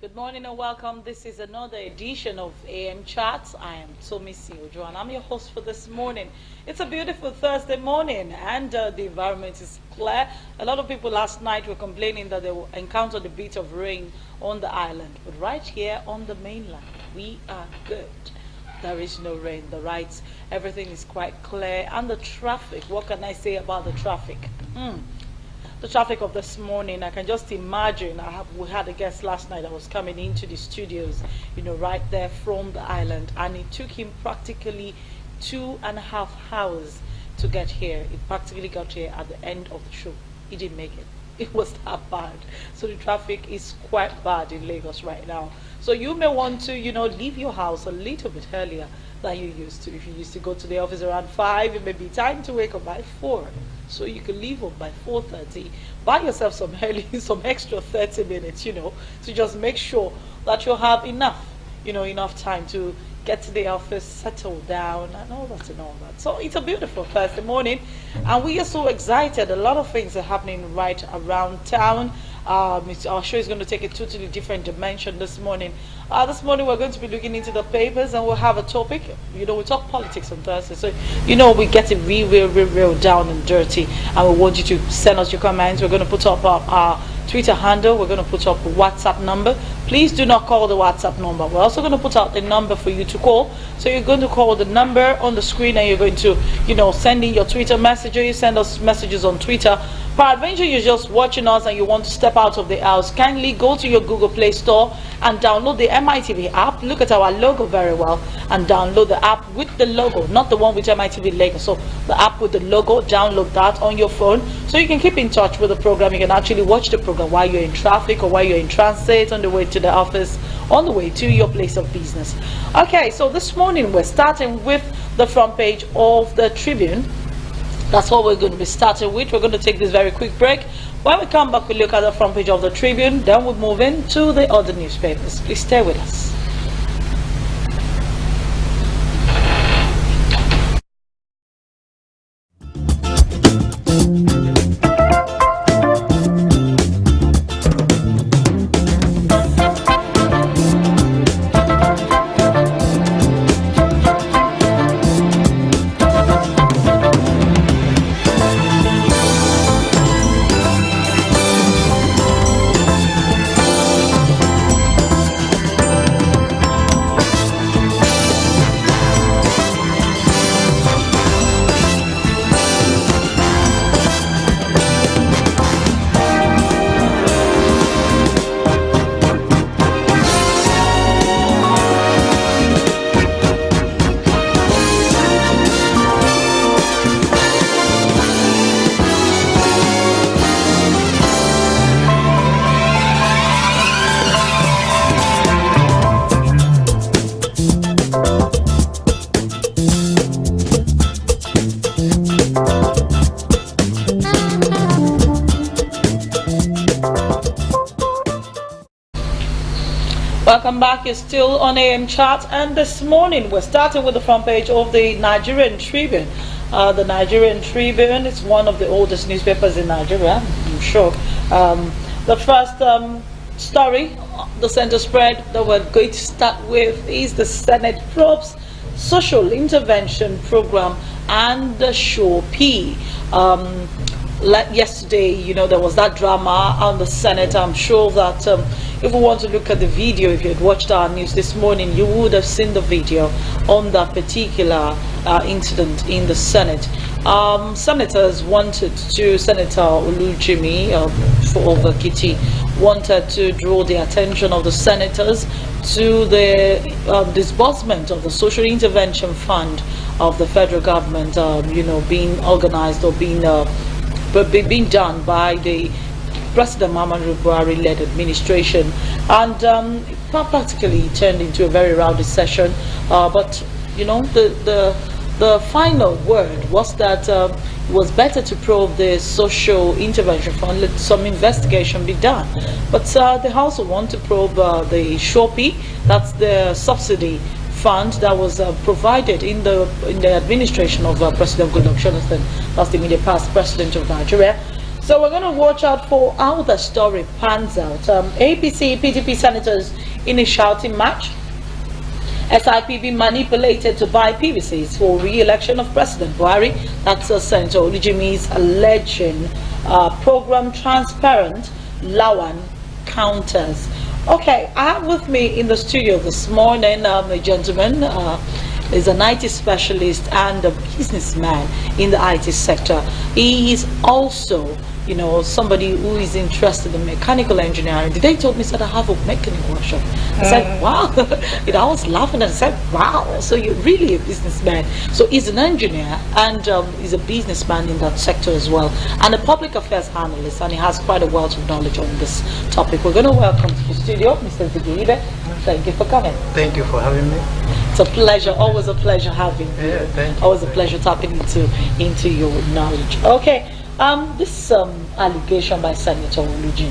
Good morning and welcome. This is another edition of AM Chats. I am Tomisin and I'm your host for this morning. It's a beautiful Thursday morning and the environment is clear. A lot of people last night were complaining that they encountered a bit of rain on the island. But right here on the mainland, we are good. There is no rain. Everything is quite clear. And the traffic, what can I say about the traffic? The traffic of this morning, I can just imagine. We had a guest last night that was coming into the studios, right there from the island, and it took him practically 2.5 hours to get here. He practically got here at the end of the show. He didn't make it. It was that bad. So the traffic is quite bad in Lagos right now. So you may want to, leave your house a little bit earlier than you used to. If you used to go to the office around 5, it may be time to wake up by 4. So you can leave home by 4:30. Buy yourself some extra 30 minutes, to just make sure that you have enough time to get to the office, settle down, and all that and all that. So it's a beautiful Thursday morning, and we are so excited. A lot of things are happening right around town. Our show is going to take a totally different dimension this morning. This morning we're going to be looking into the papers, and we'll have a topic. We talk politics on Thursday, so we get it real down and dirty, and we want you to send us your comments. We're going to put up our Twitter handle. We're going to put up a WhatsApp number. Please do not call the WhatsApp number. We're also going to put out the number for you to call. So you're going to call the number on the screen, and you're going to, send in your Twitter message, or you send us messages on Twitter. Peradventure, you're just watching us and you want to step out of the house, kindly go to your Google Play Store and download the MITV app. Look at our logo very well and download the app with the logo, not the one with MITV Lagos. So the app with the logo, download that on your phone so you can keep in touch with the program. You can actually watch the program while you're in traffic or while you're in transit, on the way to the office, on the way to your place of business. Okay, so this morning we're starting with the front page of the Tribune. That's what we're going to be starting with. We're going to take this very quick break. When we come back, we look at the front page of the Tribune. Then we'll move into the other newspapers. Please stay with us. Welcome back. You're still on AM Chat, and this morning we're starting with the front page of the Nigerian Tribune. The Nigerian Tribune is one of the oldest newspapers in Nigeria, I'm sure. The first story, the center spread that we're going to start with, is the Senate probes social intervention program and the Show P. Yesterday, there was that drama on the Senate. I'm sure that if we want to look at the video, if you had watched our news this morning, you would have seen the video on that particular incident in the Senate. Senators wanted to, Senator Olujimi for Ovakiti wanted to draw the attention of the senators to the disbursement of the social intervention fund of the federal government, being organized or being done by the President Muhammadu Buhari-led administration, and practically turned into a very rowdy session. But the final word was that it was better to probe the social intervention fund, let some investigation be done. But they also want to probe the SHOPI, that's the subsidy fund that was provided in the administration of President Goodluck Jonathan, that's the immediate past president of Nigeria. So we're going to watch out for how the story pans out. APC, PDP senators in a shouting match. SIPB manipulated to buy PVCs for re-election of President Buhari. That's Senator Olujimi's alleging program transparent. Lawan counters. Okay, I have with me in the studio this morning a gentleman, is an IT specialist and a businessman in the IT sector. He is also, you know, somebody who is interested in mechanical engineering. Today he told me, said, I have a mechanic workshop. I said, wow. You know, I was laughing and I said, wow, so you're really a businessman. So he's an engineer and he's a businessman in that sector as well, and a public affairs analyst, and he has quite a wealth of knowledge on this topic. We're going to welcome to the studio Mr. Zigibe. Thank you for coming. Thank you for having me. It's a pleasure, always a pleasure having you. Yeah, thank you. Always a pleasure tapping into your knowledge. Okay. This allegation by Senator Olujimi,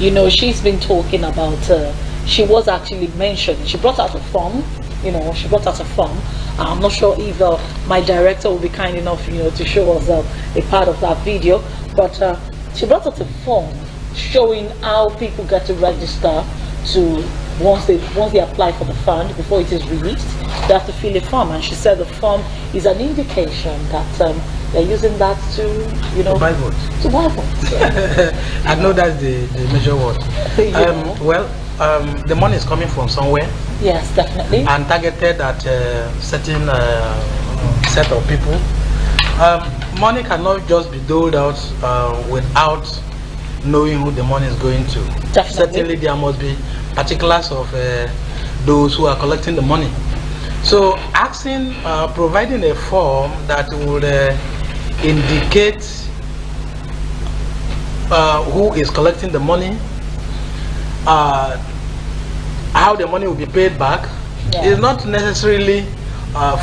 you know, she's been talking about, she was actually mentioned, she brought out a form, you know, she brought out a form. I'm not sure if my director will be kind enough, you know, to show us a part of that video, but she brought out a form showing how people get to register to, once they apply for the fund, before it is released, they have to fill a form, and she said the form is an indication that they're using that to, you know, to buy votes. To buy votes. I know that's the major word. Well, the money is coming from somewhere. Yes, definitely. And targeted at certain set of people. Money cannot just be doled out without knowing who the money is going to. Definitely. Certainly there must be particulars of those who are collecting the money. So asking, providing a form that would indicate who is collecting the money, how the money will be paid back, is not necessarily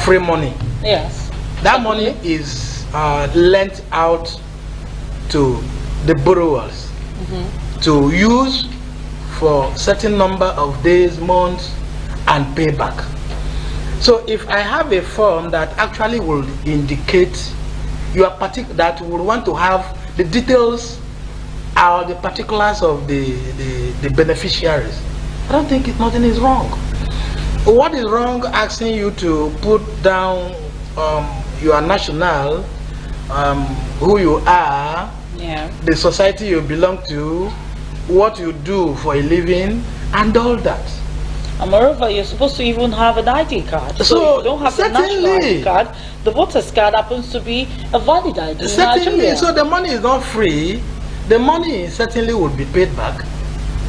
free money. Yes. That money is lent out to the borrowers to use for certain number of days, months, and pay back. So if I have a form that actually will indicate that would want to have the details or the particulars of the beneficiaries, I don't think nothing is wrong. What is wrong asking you to put down your national, who you are, the society you belong to, what you do for a living, and all that. And moreover, you're supposed to even have an ID card. So if you don't have the national ID card, the voter's card happens to be a valid ID. Certainly. So the money is not free. The money certainly would be paid back.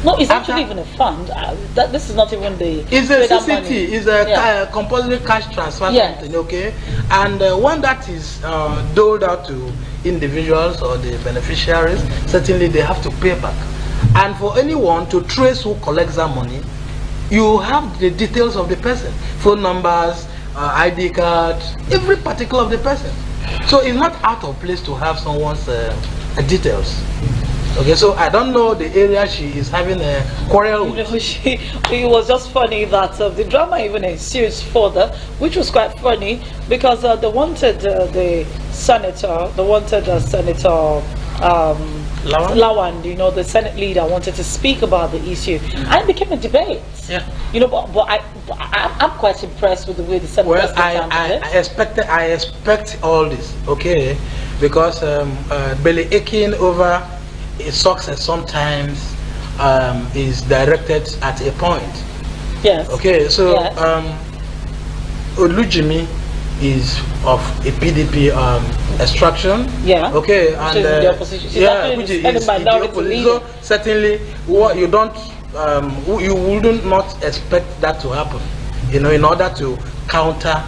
No, it's actually even a fund. This is not even the... It's a CCT. It's a compulsory cash transfer something, okay? And when that is doled out to individuals or the beneficiaries, certainly they have to pay back. And for anyone to trace who collects that money, you have the details of the person, phone numbers, ID cards, every particular of the person. So it's not out of place to have someone's details. Okay, so I don't know the area she is having a quarrel with. It was just funny that the drama even ensues further, which was quite funny because they wanted the senator, Lawan, you know, the Senate leader, wanted to speak about the issue, and it became a debate. Yeah. You know, but I'm quite impressed with the way the Senate handled it. I expect all this, okay, because belly aching over a success sometimes is directed at a point. Yes. Okay, so Olujimi is of a PDP extraction. Yeah. Okay, and the opposition. which is the opposition. So certainly, what you don't, you wouldn't not expect that to happen. You know, in order to counter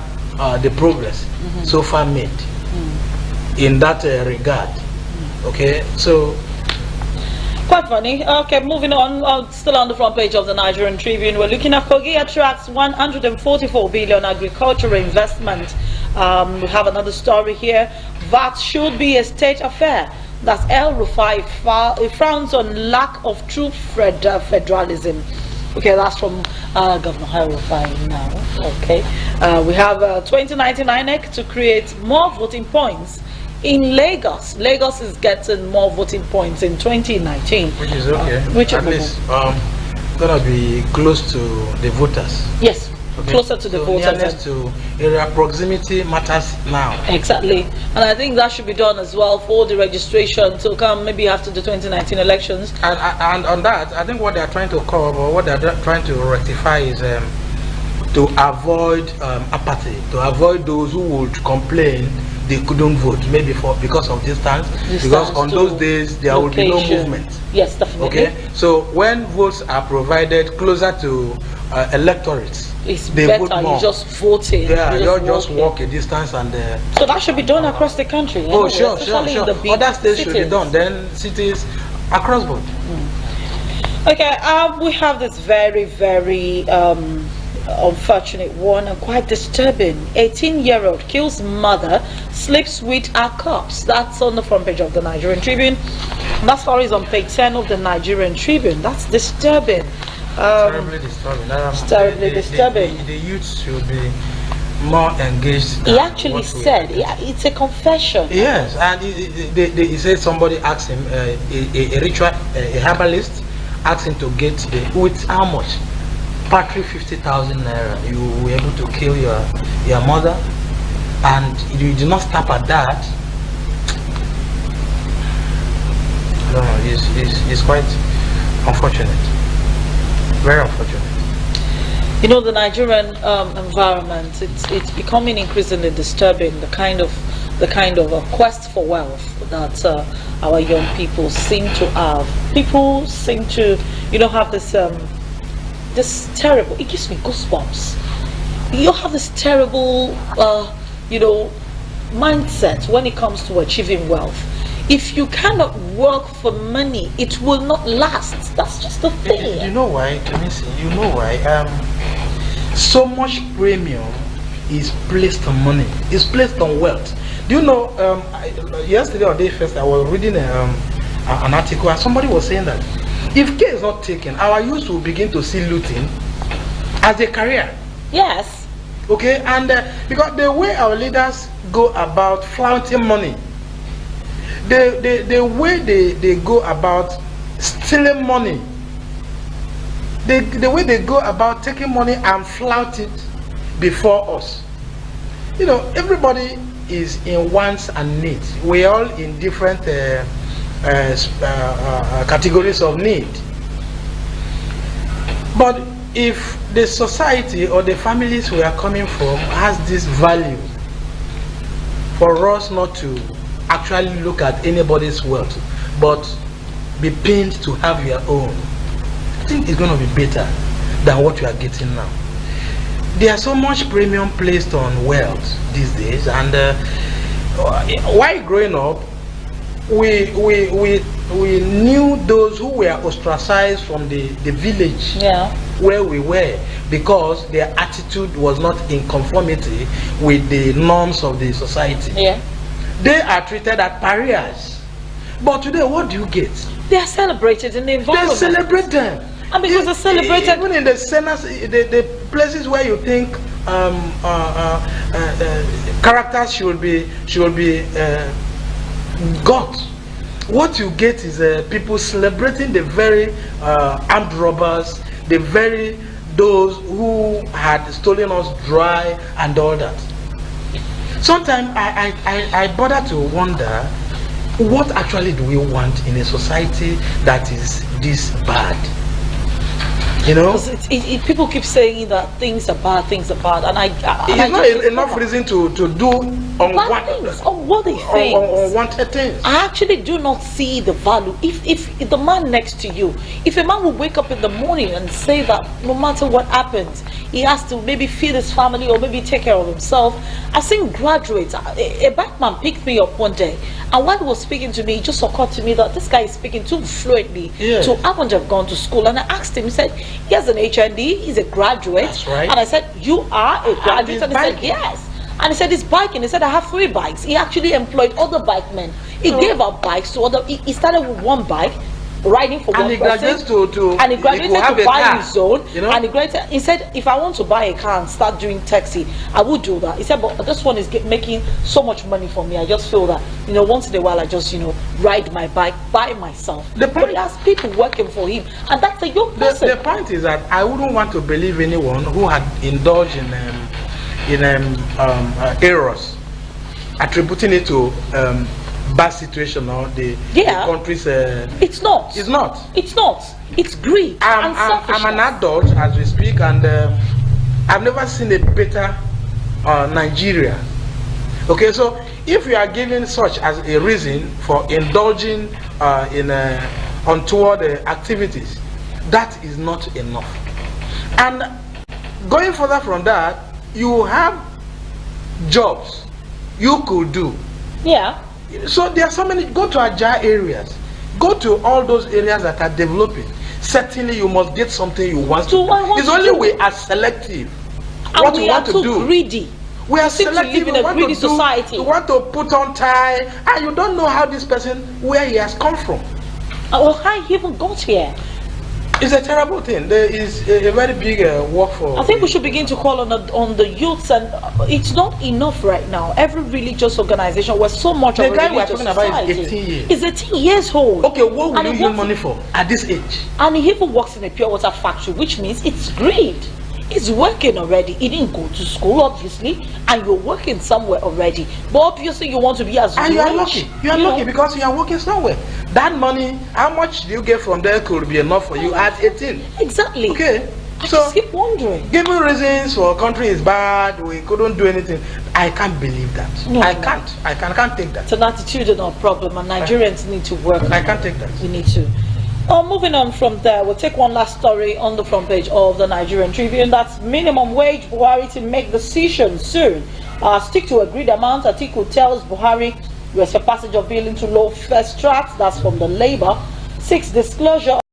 the progress so far made in that regard. Okay, so. Quite funny. Okay, moving on. Still on the front page of the Nigerian Tribune, we're looking at Kogi attracts 144 billion agricultural investment. We have another story here. VAT should be a state affair. That's El Rufai. Frowns on lack of true federalism. Okay, that's from Governor El Rufai now. Okay, we have 2019 INEC to create more voting points In Lagos, Lagos is getting more voting points in 2019. Which is okay. Which at least gonna be close to the voters. Yes. Okay. Closer to the So voters. nearness to area proximity matters now. Exactly. And I think that should be done as well for the registration to come maybe after the 2019 elections. And on that, I think what they're trying to cover, or what they're trying to rectify is to avoid apathy, to avoid those who would complain they couldn't vote, maybe because of distance because on those days there will be no movement. Yes, definitely. Okay, so when votes are provided closer to electorates, it's they better vote more. you just voting. Yeah, you just walk a distance and. So that should be done across the country. Oh, anyway, sure. The Other states should be done. Then cities across board. Okay, we have this very, very unfortunate one and quite disturbing. 18-year-old kills mother, sleeps with her cops. That's on the front page of the Nigerian Tribune. That story is on page 10 of the Nigerian Tribune. That's disturbing. Terribly disturbing. Terribly disturbing. The youth should be more engaged. He actually said, it's a confession. Yes, and he said somebody asked him, a ritual, a herbalist asked him to get with how much? Partly 50,000 naira. You were able to kill your mother, and you did not stop at that. No, it's quite unfortunate. Very unfortunate. You know, the Nigerian environment, it's becoming increasingly disturbing. The kind of a quest for wealth that our young people seem to have. People seem to, have this terrible. It gives me goosebumps. You have this terrible, mindset when it comes to achieving wealth. If you cannot work for money, it will not last. That's just the thing. You know why, Tomisin? You know why? So much premium is placed on money. It's placed on wealth. Do you know? Yesterday or day first, I was reading an article, and somebody was saying that if care is not taken, our youth will begin to see looting as a career. Yes. Okay, and because the way our leaders go about flaunting money, the way they go about stealing money, the way they go about taking money and flout it before us. Everybody is in wants and needs. We're all in different categories of need. But if the society or the families we are coming from has this value, for us not to actually look at anybody's wealth, but be pained to have your own, I think it's going to be better than what we are getting now. There's so much premium placed on wealth these days, and while growing up, we knew those who were ostracized from the village where we were, because their attitude was not in conformity with the norms of the society. They are treated as pariahs. But today, what do you get? They are celebrated in the environment. They celebrate them. And because they're celebrated, even in the centers, the places where you think characters should be got, what you get is people celebrating the very armed robbers, the very those who had stolen us dry and all that. Sometimes I bother to wonder, what actually do we want in a society that is this bad? People keep saying that things are bad, and it's not enough reason to do unwanted things. I actually do not see the value. If the man next to you, if a man will wake up in the morning and say that no matter what happens, he has to maybe feed his family or maybe take care of himself. I've seen graduates. A black man picked me up one day, and while he was speaking to me, it just occurred to me that this guy is speaking too fluently to haven't have gone to school. And I asked him, he said he has an HND, he's a graduate. That's right. And I said, you are a graduate? And he said, yes. And he said, he's biking. He said, I have 3 bikes. He actually employed other bikemen. He gave out bikes to other. He started with 1 bike, riding for and one he person, graduates to and he graduated have to a buy car, his own, you know? and he said, if I want to buy a car and start doing taxi, I would do that. He said, but this one is making so much money for me. I just feel that, once in a while I just, ride my bike by myself. But he has people working for him, and that's a young person. The point is that I wouldn't want to believe anyone who had indulged in errors, attributing it to bad situation or the country's. It's not. It's not. It's not. It's greed and selfishness. I'm an adult as we speak, and I've never seen a better Nigeria. Okay, so if you are given such as a reason for indulging in untoward activities, that is not enough. And going further from that, you have jobs you could do. Yeah. So there are so many. Go to agile areas. Go to all those areas that are developing. Certainly, you must get something you want to do. It's only we are selective. And what we we are want to too do. greedy. We are seem to selective. live in a greedy society. You want to put on tie, and you don't know how this person, where he has come from. Or how he even got here. It's a terrible thing. There is a very big work for. I think we should begin to call on the youths, and it's not enough right now. Every religious organization was so much of a religious guy we're talking about is 18 years. He's 18 years old. Okay, what will you use money for at this age? And he even works in a pure water factory, which means it's greed. He's working already. He didn't go to school, obviously, and you're working somewhere already. But obviously, you want to be as and rich. you are lucky. You are lucky because you are working somewhere. That money, how much do you get from there could be enough for you at 18. Exactly. Okay. I So just keep wondering. Given reasons for country is bad, we couldn't do anything. I can't believe that. No, I no. can't. I can't take that. It's an attitudinal problem, and Nigerians need to work. I can't take that. We need to. Moving on from there, we'll take one last story on the front page of the Nigerian Tribune. That's minimum wage. Buhari to make decision soon. Stick to agreed amount. Atiku tells Buhari rest for passage of bill into law first track. That's from the Labour. 6 disclosure